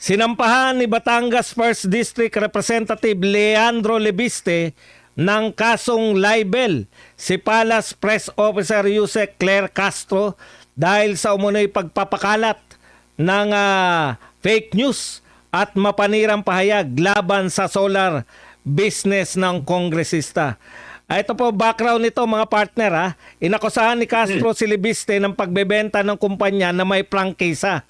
Sinampahan ni Batangas 1st District Representative Leandro Lebiste ng kasong libel si Palace Press Officer Yusek Claire Castro dahil sa umunoy pagpapakalat ng fake news at mapanirang pahayag laban sa solar business ng kongresista. Ito po background nito mga partner. Inakusahan ni Castro si Lebiste ng pagbebenta ng kumpanya na may prangkisa.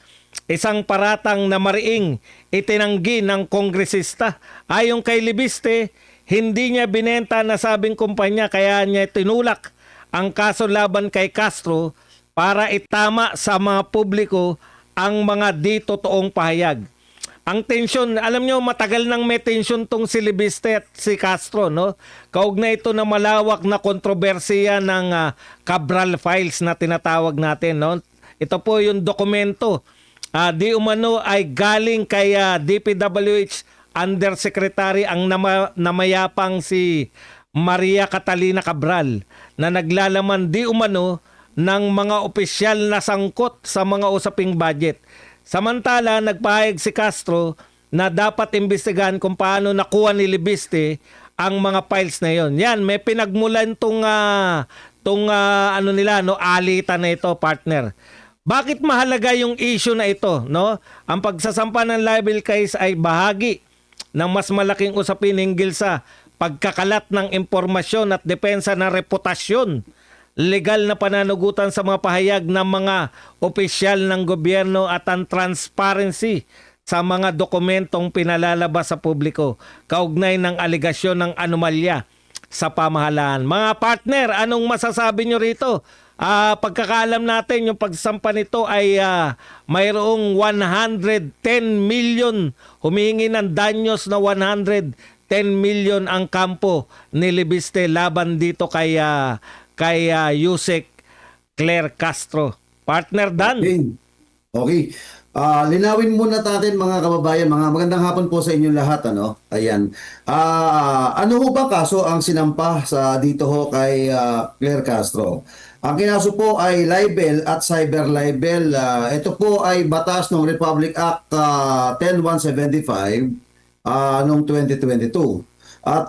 Isang paratang na mariing itinanggi ng kongresista. Ayon kay Lebiste, hindi niya binenta na sabing kumpanya kaya niya tinulak ang kaso laban kay Castro para itama sa mga publiko ang mga di totoong pahayag. Ang tensyon, alam nyo, matagal nang may tensyon tong si Lebiste at si Castro, no? Kaugnay ito na malawak na kontrobersiya ng Cabral Files na tinatawag natin, no? Ito po yung dokumento. Di umano ay galing kay DPWH Undersecretary ang namayapang si Maria Catalina Cabral na naglalaman di umano ng mga opisyal na sangkot sa mga usaping budget. Samantala, nagpahayag si Castro na dapat imbestigahan kung paano nakuha ni Lebiste ang mga files na yon. Yan, may pinagmulan tong alitan na ito, partner. Bakit mahalaga yung issue na ito, no? Ang pagsasampa ng libel case ay bahagi ng mas malaking usapin hinggil sa pagkakalat ng impormasyon at depensa ng reputasyon, legal na pananugutan sa mga pahayag ng mga opisyal ng gobyerno at ang transparency sa mga dokumentong pinalalabas sa publiko kaugnay ng aligasyon ng anomalya sa pamahalaan. Mga partner, anong masasabi nyo rito? Pagkakaalam natin, yung pagsampa nito ay mayroong 110 million, humingi ng danyos na 110 million ang kampo ni Lebiste laban dito kay Yusek Claire Castro. Partner Dan. Okay. Linawin muna natin mga kababayan, mga magandang hapon po sa inyong lahat, ano? Ayan. Ano ho ba kaso ang sinampa sa dito ho kay Claire Castro? Ang kinaso po ay libel at cyber libel. Ito po ay batas ng Republic Act 10175 noong 2022. At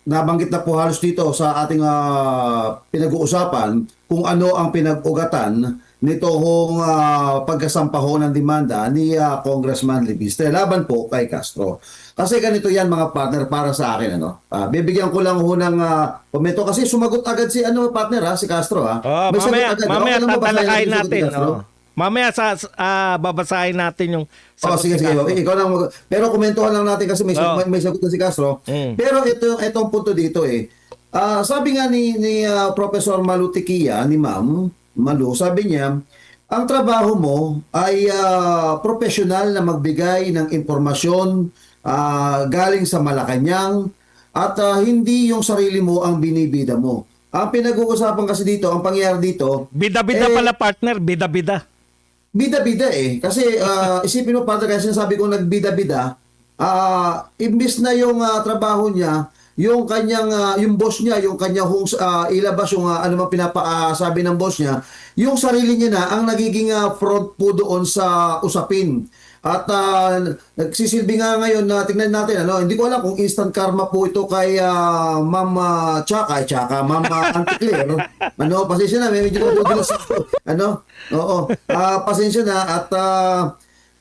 nabanggit na po halos dito sa ating pinag-uusapan kung ano ang pinag-ugatan nito hong pagkasampaho ng demanda ni Congressman Lebiste laban po kay Castro. Kasi ganito yan mga partner para sa akin, ano. Bibigyan ko lang ho ng komento kasi sumagot agad si partner si Castro May mamaya tatalakayin natin. Mamaya babasahin natin yung sagot sige. Ikaw lang pero komentuhan lang natin kasi may sagot na si Castro. Pero itong punto dito sabi nga ni Professor Malu Tikia, ni Ma'am Malu, sabi niya, ang trabaho mo ay professional na magbigay ng impormasyon galing sa Malacanang at hindi yung sarili mo ang binibida mo. Ang pinag-uusapan kasi dito, ang pangyayari dito, bida-bida pala partner, bida-bida. Bida-bida kasi isipin mo partner kasi sinasabi ko nagbida-bida, imbis na yung trabaho niya, yung kanyang yung boss niya, yung kanyang ilabas yung ano man pinapasabi ng boss niya, yung sarili niya na ang nagiging front po doon sa usapin. At nagsisilbi nga ngayon na tingnan natin, hindi ko alam kung instant karma po ito kay Ma'am Chaka, Ma'am Auntie Claire. Pasensya na, medyo nadudulas ako. Oo. Pasensya na at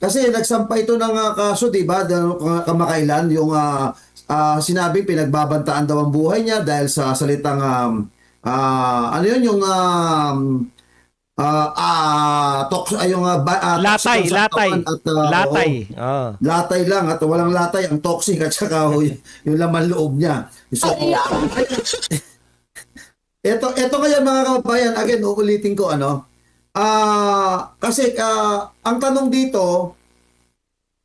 kasi nagsampa ito ng kaso, di ba? Kamakailan yung sinabing pinagbabantaan daw ang buhay niya dahil sa salitang yung latay lang at walang latay ang toxic at saka yung laman loob niya. So, ito ngayon mga kababayan, again uulitin ko kasi ang tanong dito,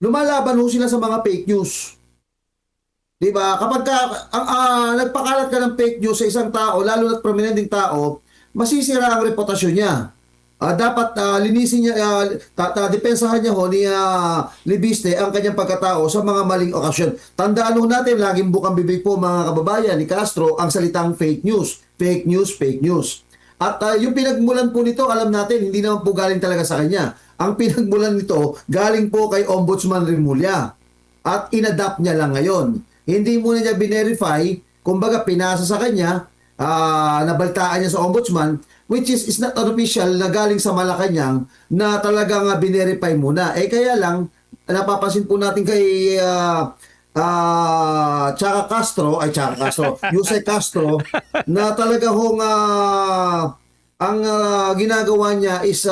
lumalaban ho sila sa mga fake news. Diba? Kapag nagpakalat ka ng fake news sa isang tao, lalo na't prominenteng tao, masisira ang reputasyon niya. Dapat linisin niya, depensahan niya ni Lebiste ang kanyang pagkatao sa mga maling okasyon. Tandaan natin, laging bukang bibig po mga kababayan ni Castro ang salitang fake news. Fake news, fake news. At yung pinagmulan po nito, alam natin, hindi naman po galing talaga sa kanya. ang pinagmulan nito galing po kay Ombudsman Rimulya at inadapt niya lang ngayon. Hindi muna niya binerify, kumbaga pinasa sa kanya, nabaltaan niya sa Ombudsman, which is not official na galing sa Malacanang na talagang binerify muna. Kaya lang, napapansin po natin kay Yusek Castro, na talaga hong ang ginagawa niya is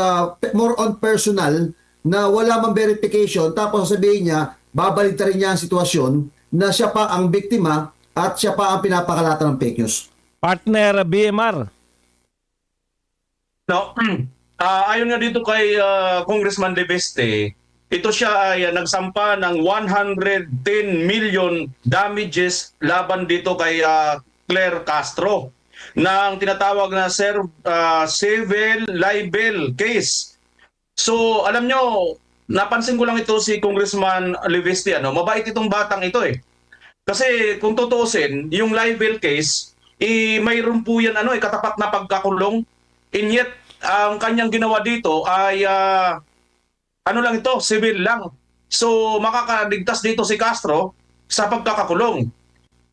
more on personal na wala mang verification, tapos sabihin niya, babalik rin niya ang sitwasyon na siya pa ang biktima at siya pa ang pinapakalatan ng fake news. Partner BMR. No, ayon nga dito kay Congressman Leveste, ito siya ay nagsampa ng 110 million damages laban dito kay Claire Castro ng tinatawag na civil libel case. So, alam nyo, napansin ko lang ito si Congressman Leveste, mabait itong batang ito eh. Kasi kung tutuusin, yung libel case, mayroon po yan katapat na pagkakulong. And yet, ang kanyang ginawa dito ay lang ito, civil lang. So makakaligtas dito si Castro sa pagkakakulong.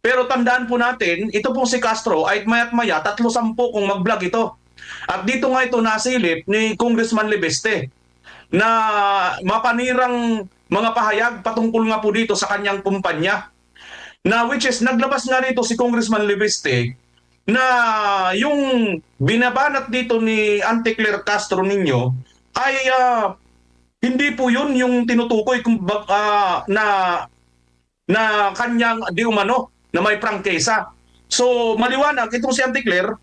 Pero tandaan po natin, ito pong si Castro ay maya't maya 3-10 kung mag-vlog ito. At dito nga ito nasilip ni Congressman Leveste na mapanirang mga pahayag patungkol nga po dito sa kanyang kumpanya. Na which is naglabas nga rito si Congressman Leveste na yung binabanat dito ni Auntie Claire Castro ninyo ay hindi po yun yung tinutukoy na kanyang di umano na may prangkesa. So maliwanag itong si Auntie Claire,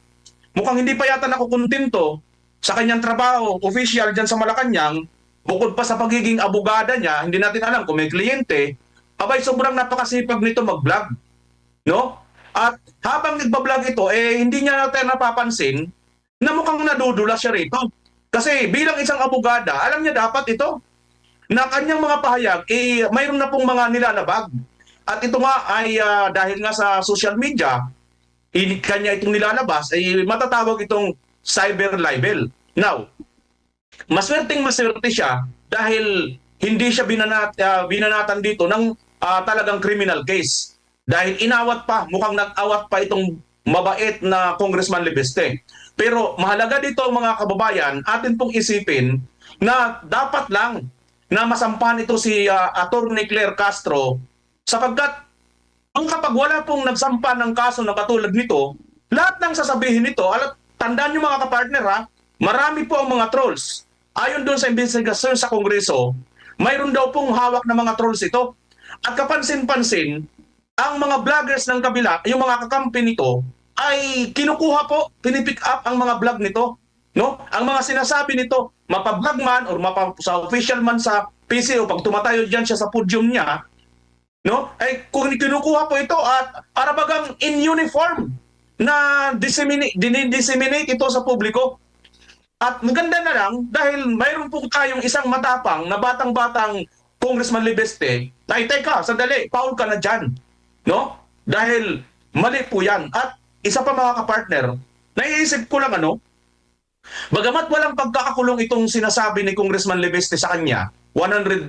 mukhang hindi pa yata nakukontento sa kanyang trabaho official dyan sa Malacanang, bukod pa sa pagiging abogada niya, hindi natin alam kung may kliyente, abay sobrang napakasipag nito mag-vlog. No? At habang nagbablog ito, hindi niya natin napapansin na mukhang nadudula siya rito. Kasi bilang isang abogada, alam niya dapat ito na kanyang mga pahayag, mayroon na pong mga nilalabag. At ito nga ay dahil nga sa social media, kanya itong nilalabas, matatawag itong cyber libel. Now, maswerteng siya dahil hindi siya binanatan dito ng talagang criminal case. Dahil mukhang nag-awat pa itong mabait na Congressman Leveste. Pero mahalaga dito mga kababayan, atin pong isipin na dapat lang na masampahan ito si Attorney Claire Castro sapagkat kapag wala pong nagsampa ng kaso na katulad nito, lahat ng sasabihin nito, tandaan nyo mga kapartner marami po ang mga trolls. Ayon doon sa investigasyon sa Kongreso, mayroon daw pong hawak na mga trolls ito. At kapansin-pansin, ang mga vloggers ng kabila, yung mga kakampi nito, ay kinukuha po, pinipick up ang mga vlog nito. No? Ang mga sinasabi nito, mapablog man or sa official man sa PC o pag tumatayo dyan siya sa podium niya, no? Ay kinukuha po ito at arabagang in uniform na disseminate ito sa publiko. At maganda na lang dahil mayroon po tayong isang matapang na batang-batang Congressman Leveste, teka, sandali, foul ka na dyan. No? Dahil mali po yan. At isa pa mga kapartner, naiisip ko lang bagamat walang pagkakakulong itong sinasabi ni Congressman Leveste sa kanya, 110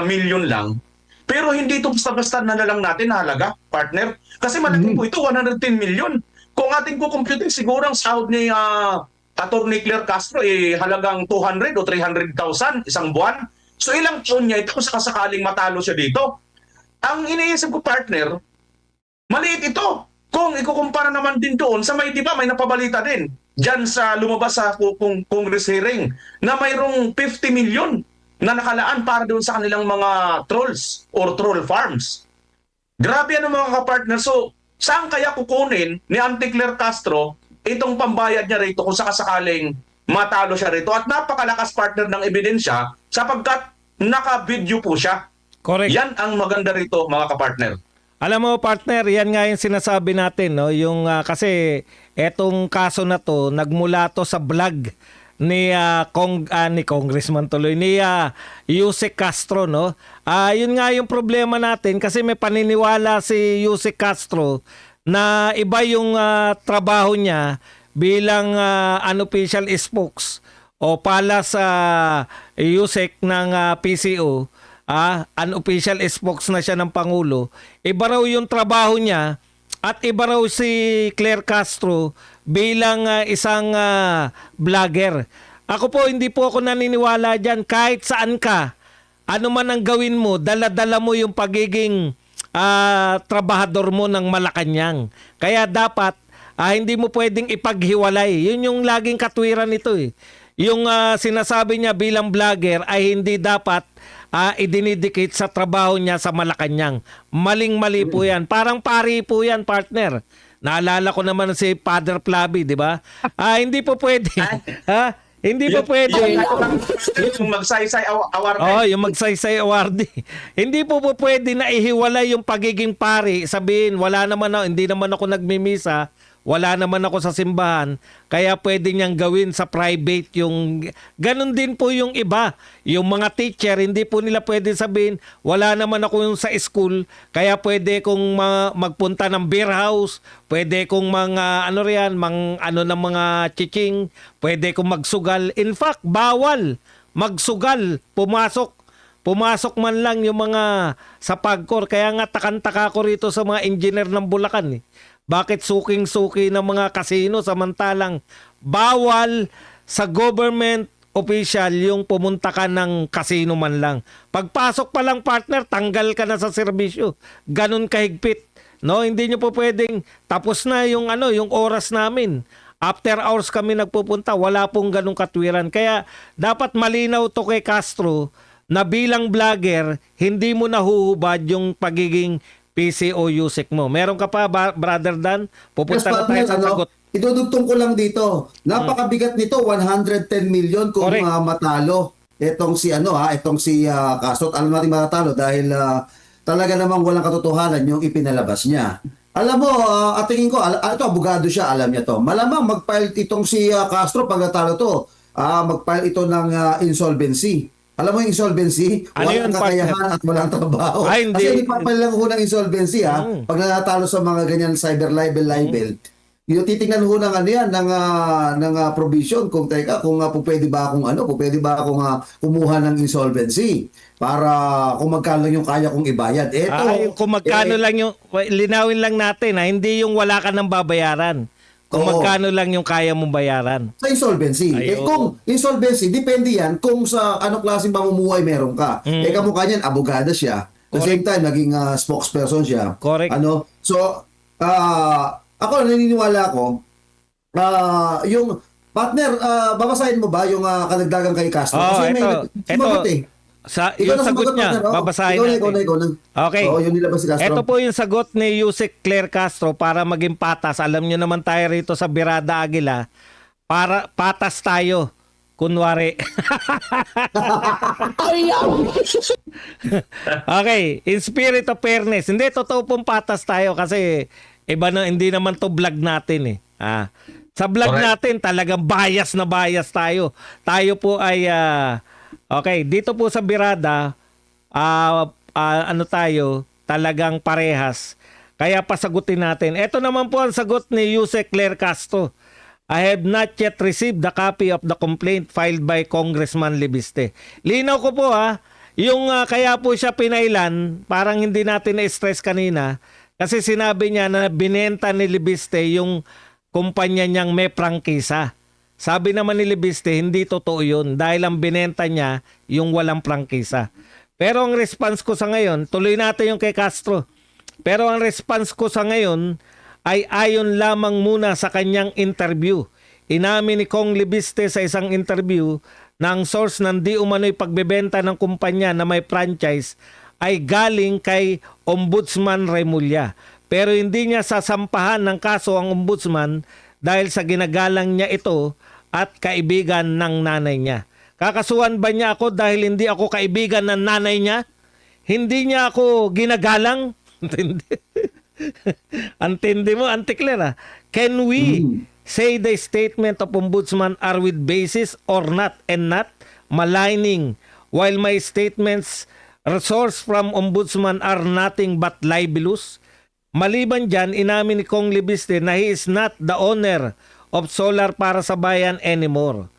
million lang, pero hindi ito basta-basta na lang natin na halaga, partner. Kasi malaki po ito, 110 million. Kung ating kukumputin, siguro ang sahod ni Attorney Claire Castro halagang 200 o 300,000 isang buwan. So ilang taon niya ito kung sakasakaling matalo siya dito. Ang iniisip ko, partner, maliit ito. Kung ikukumpara naman din doon sa may napabalita din dyan sa lumabas sa Congress hearing na mayroong 50 million na nakalaan para doon sa kanilang mga trolls or troll farms. Grabe mga kapartner. So, saan kaya kukunin ni Auntie Claire Castro itong pambayad niya rito kung sakasakaling matalo siya rito? At napakalakas partner ng ebidensya sapagkat naka-video po siya. Correct. Yan ang maganda rito mga kapartner. Alam mo partner, yan nga yung sinasabi natin, no? Yung kasi etong kaso na to nagmula to sa vlog ni ni Congressman tuloy ni Yusek Castro, no? Yun nga yung problema natin kasi may paniniwala si Yusek Castro na iba yung trabaho niya bilang unofficial spokes o pala sa USEC ng PCO, unofficial spokes na siya ng Pangulo, iba raw yung trabaho niya at iba raw si Claire Castro bilang isang vlogger. Ako po, hindi po ako naniniwala dyan. Kahit saan ka, ano man ang gawin mo, dala-dala mo yung pagiging trabahador mo ng Malacanang. Kaya dapat, hindi mo pwedeng ipaghiwalay. Yun yung laging katwiran nito eh. Yung sinasabi niya bilang vlogger ay hindi dapat idinidikit sa trabaho niya sa Malacanang. Maling-mali po yan. Parang pari po yan, partner. Naalala ko naman si Father Flavi, di ba? Hindi po pwede. Hindi po pwede. Yung magsaysay award. Yung magsaysay award. Hindi po pwede na ihiwalay yung pagiging pari. Sabihin, hindi naman ako nagmimisa. Wala naman ako sa simbahan, kaya pwede niyang gawin sa private yung... Ganon din po yung iba. Yung mga teacher, hindi po nila pwede sabihin, wala naman ako yung sa school, kaya pwede kong magpunta ng beer house, pwede kong ng mga chiching, pwede kong magsugal. In fact, bawal magsugal, pumasok man lang yung mga sa PAGCOR. Kaya nga takang-taka ko rito sa mga engineer ng Bulacan eh. Bakit suking-suki ng mga kasino samantalang bawal sa government official yung pumunta ka ng kasino man lang. Pagpasok pa lang, partner, tanggal ka na sa serbisyo. Ganun kahigpit. No, hindi niyo po pwedeng tapos na yung yung oras namin. After hours kami nagpupunta, wala pong ganung katwiran. Kaya dapat malinaw to kay Castro na bilang vlogger, hindi mo nahuhubad yung pagiging PCO USEC mo. Meron ka pa, Brother Dan? Pupunta na tayo sa sagot. Idudugtong ko lang dito. Napakabigat nito, 110 million kung Correct. matalo. Itong si Castro, alam natin matalo dahil talaga namang walang katotohanan yung ipinalabas niya. Alam mo, tingin ko, ito abogado siya, alam niya to. Malamang mag-file itong si Castro pag natalo to. Mag-file ito ng insolvency. Alam mo yung insolvency? Ano yun, Walang kakayahan at walang trabaho. Hindi. Kasi ipapal lang ho ng insolvency pag nanatalo sa mga ganyan cyber libel. Yung titingnan ho ng ng provision kung pwede ba akong kumuha ng insolvency para kung magkano lang yung kaya kong ibayad. Kung magkano lang yung linawin lang natin hindi yung wala ka nang babayaran. Kung magkano lang yung kaya mong bayaran. Sa insolvency. Kung insolvency, depende yan kung sa anong klaseng pamumuhay meron ka. Kamukha niyan, abogada siya. At the same time, naging spokesperson siya. Correct. So, ako naniniwala ko, yung partner, babasahin mo ba yung kadagdagan kay Castro? Kasi may sumagot yung sagot niya, babasahin natin. Ikaw na. Okay. Yung nilabas si Castro. Ito po yung sagot ni Yusek Claire Castro para maging patas. Alam nyo naman tayo rito sa Birada Aguila, para patas tayo. Kunwari. Okay, in spirit of fairness. Hindi, totoo pong patas tayo kasi iba na, hindi naman to vlog natin eh. Sa vlog natin talagang bias na bias tayo. Tayo po ay okay, dito po sa Birada, tayo, talagang parehas. Kaya pasagutin natin. Ito naman po ang sagot ni Yusek Claire Castro. I have not yet received the copy of the complaint filed by Congressman Libiste. Linaw ko po yung kaya po siya pinailan, parang hindi natin na-stress kanina, kasi sinabi niya na binenta ni Libiste yung kumpanya niyang may prangkisa. Sabi naman ni Libiste, hindi totoo yun dahil ang binenta niya yung walang prangkisa. Pero ang response ko sa ngayon, tuloy natin yung kay Castro. Pero ang response ko sa ngayon ay ayon lamang muna sa kanyang interview. Inamin ni Kong Libiste sa isang interview na ang source ng di umano'y pagbebenta ng kumpanya na may franchise ay galing kay Ombudsman Remulla. Pero hindi niya sasampahan ng kaso ang ombudsman dahil sa ginagalang niya ito at kaibigan ng nanay niya. Kakasuhan ba niya ako dahil hindi ako kaibigan ng nanay niya? Hindi niya ako ginagalang? Antindi mo, Auntie Claire. Can we say the statement of ombudsman are with basis or not and not maligning while my statements resource from ombudsman are nothing but libelous? Maliban dyan, inamin ni Kong Libiste na he is not the owner of Solar para sa Bayan anymore.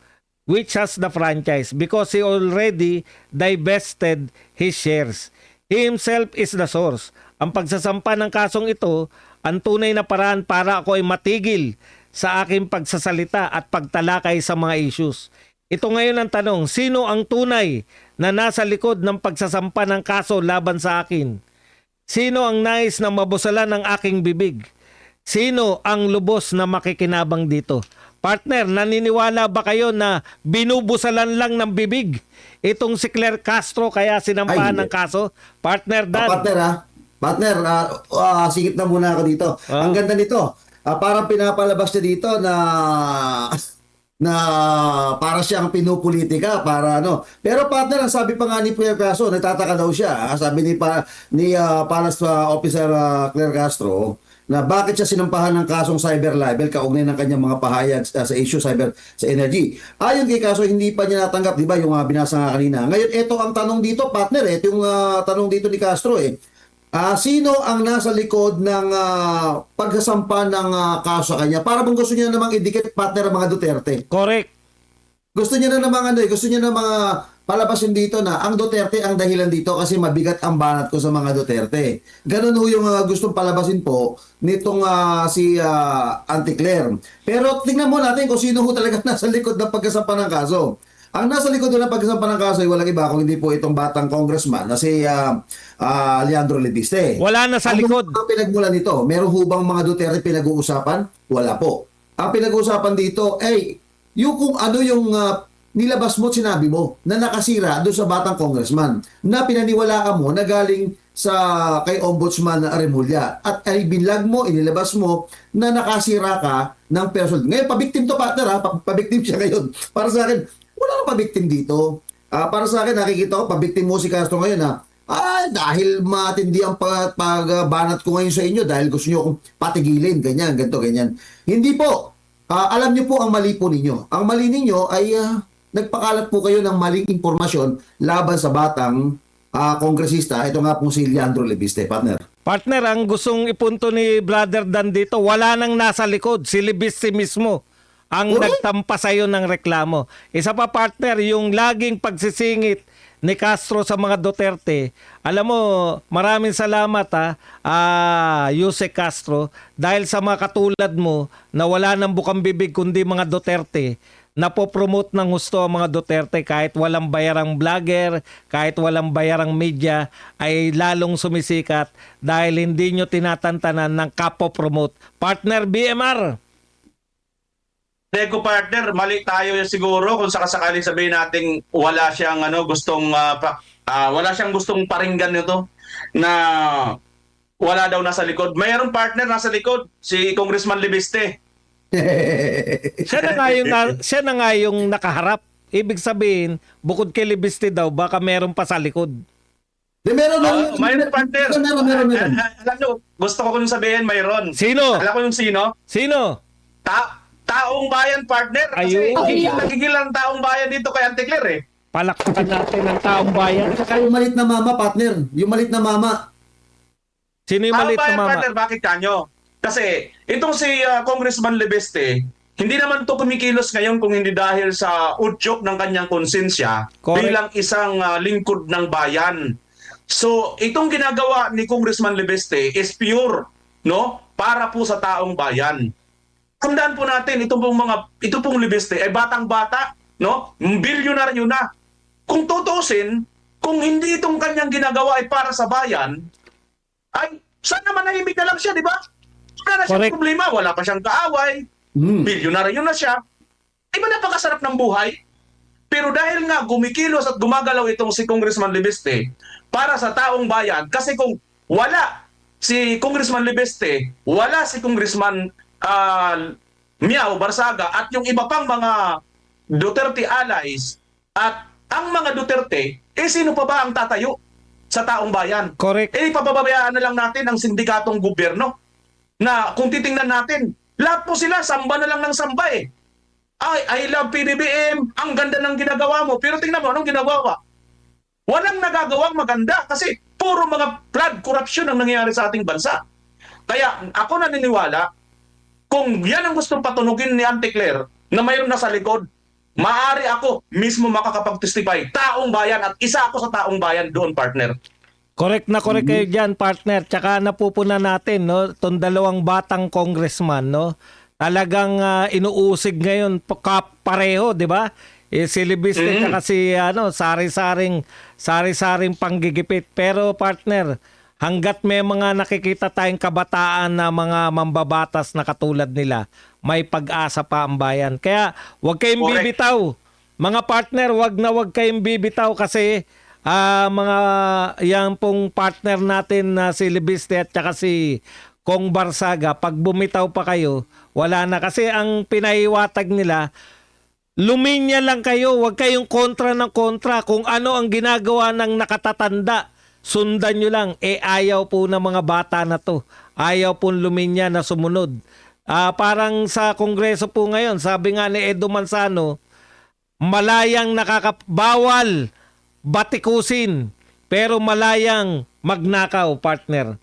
which has the franchise because he already divested his shares. He himself is the source. Ang pagsasampa ng kasong ito, ang tunay na paraan para ako ay matigil sa aking pagsasalita at pagtalakay sa mga issues. Ito ngayon ang tanong, sino ang tunay na nasa likod ng pagsasampa ng kaso laban sa akin? Sino ang nais na mabusalan ng aking bibig? Sino ang lubos na makikinabang dito? Partner, naniniwala ba kayo na binubusalan lang ng bibig itong si Claire Castro kaya sinampahan ng kaso? Partner Dan. Partner, sigit na muna ako dito. Ang ganda nito. Parang pinapalabas niya dito na para siyang pinupolitika para ano. Pero partner, ang sabi pa nga ni Claire Castro, nagtataka daw siya. Sabi ni Palace Officer Claire Castro na bakit siya sinampahan ng kasong cyber libel kaugnay ng kanyang mga pahayag sa issue cyber sa energy. Ayon kay Castro, hindi pa niya natanggap, di ba, yung binasa nga kanina. Ngayon, ito ang tanong dito, partner, ito yung tanong dito ni Castro sino ang nasa likod ng pagsasampa ng kaso sa kanya? Para bang gusto niya namang idikit, partner, ang mga Duterte. Correct. Gusto niya na namang gusto niya na mga palabasin dito na ang Duterte ang dahilan dito kasi mabigat ang banat ko sa mga Duterte. Ganun ho yung gustong palabasin po nitong si Auntie Claire. Pero tingnan mo natin kung sino ho talaga nasa likod ng pagkasampa ng kaso. Ang nasa likod ng pagkasampa ng kaso ay walang iba kung hindi po itong batang congressman na si Leandro Lebiste. Wala na sa likod. Ang pinagmulan nito, meron hubang mga Duterte pinag-uusapan? Wala po. Ang pinag-uusapan dito ay yung kung ano yung nilabas mo, sinabi mo na nakasira doon sa batang congressman na pinaniwalaan mo na galing sa kay Ombudsman Remulla at ay binlag mo, inilabas mo na nakasira ka ng person. Ngayon, pabiktim to, partner, pabiktim siya ngayon. Para sa akin, wala nang pabiktim dito. Para sa akin, nakikita ko, pabiktim mo si Castro ngayon dahil matindi ang pagbanat ko ngayon sa inyo dahil gusto nyo akong patigilin, ganyan, ganito, ganyan. Hindi po. Alam nyo po ang mali po ninyo. Ang mali ninyo ay nagpakalat po kayo ng maling impormasyon laban sa batang kongresista. Ito nga po si Leandro Lebiste, partner. Partner, ang gustong ipunto ni Brother Dan dito, wala nang nasa likod. Si Lebiste mismo ang nagtampa sa'yo ng reklamo. Isa pa, partner, yung laging pagsisingit ni Castro sa mga Duterte. Alam mo, maraming salamat Yusek Castro, dahil sa mga katulad mo na wala nang bukang bibig kundi mga Duterte, napopromote ng gusto ang mga Duterte kahit walang bayarang vlogger, kahit walang bayarang media, ay lalong sumisikat dahil hindi nyo tinatantanan ng kapopromote. Partner BMR! Deko partner, mali tayo siguro kung sakasakaling sabihin nating wala siyang wala siyang gustong paringgan nito na wala daw nasa likod. Mayroong partner nasa likod, si Congressman Lebiste. Siya na nga yung nakaharap. Ibig sabihin, bukod kay Lebiste daw, baka meron pa sa likod. Mayroon partner. Meron. Alam nyo, gusto ko kung sabihin mayroon. Sino? Alam ko yung sino? Sino? Taong bayan, partner. Kasi nagigil ang taong bayan dito kay Auntie Claire Palakpakan natin ang taong bayan. Saka yung malit na mama, partner. Yung malit na mama. Sino yung Taong maliit na bayan, mama? partner, bakit kanyo? Kasi itong si Congressman Lebeste, hindi naman to kumikilos ngayon kung hindi dahil sa udyok ng kanyang konsensya bilang isang lingkod ng bayan. So, itong ginagawa ni Congressman Lebeste is pure, no? Para po sa taong bayan. Tandaan po natin, ito pong Lebeste ay batang-bata, no? Bilyonaryo na. Kung tutusin, kung hindi itong kanyang ginagawa ay para sa bayan, ay sana manahimik na lang siya, di ba? Wala na siyang problema, wala pa siyang kaaway, bilyonaryo na siya. Di ba napakasarap ng buhay? Pero dahil nga gumikilos at gumagalaw itong si Congressman Lebeste para sa taong bayan, kasi kung wala si Congressman Lebeste, wala si Congressman Miao Barsaga at yung iba pang mga Duterte allies at ang mga Duterte, sino pa ba ang tatayo sa taong bayan? Correct. Pababayaan na lang natin ang sindikatong gobyerno na kung titingnan natin, lahat po sila, samba na lang ng samba I love PBBM, ang ganda ng ginagawa mo. Pero tingnan mo, anong ginagawa? Walang nagagawang maganda kasi puro mga flood corruption ang nangyayari sa ating bansa. Kaya ako naniniwala, kung yan ang gustong patunugin ni Auntie Claire na mayroon nasa likod, Maari ako mismo makakapag-testify. Taong bayan at isa ako sa taong bayan doon, partner. Correct na correct kayo dyan, partner. Tsaka napupuna natin, no, itong dalawang batang congressman, no, talagang inuusig ngayon pareho, di ba? Si Libiste tsaka si sari-saring panggigipit. Pero partner, hanggat may mga nakikita tayong kabataan na mga mambabatas na katulad nila, may pag-asa pa ang bayan. Kaya huwag kayong Correct. bibitaw. Mga partner, wag kayong bibitaw kasi mga yan pong partner natin na si Libiste at saka si Kong Barsaga, pag bumitaw pa kayo, wala na. Kasi ang pinahiwatag nila, luminya lang kayo, wag kayong kontra ng kontra. Kung ano ang ginagawa ng nakatatanda, sundan nyo lang. Ayaw po ng mga bata na to. Ayaw po luminya na sumunod. Parang sa Kongreso po ngayon, sabi nga ni Edo Manzano, malayang bawal batikusin, pero malayang magnakaw, partner.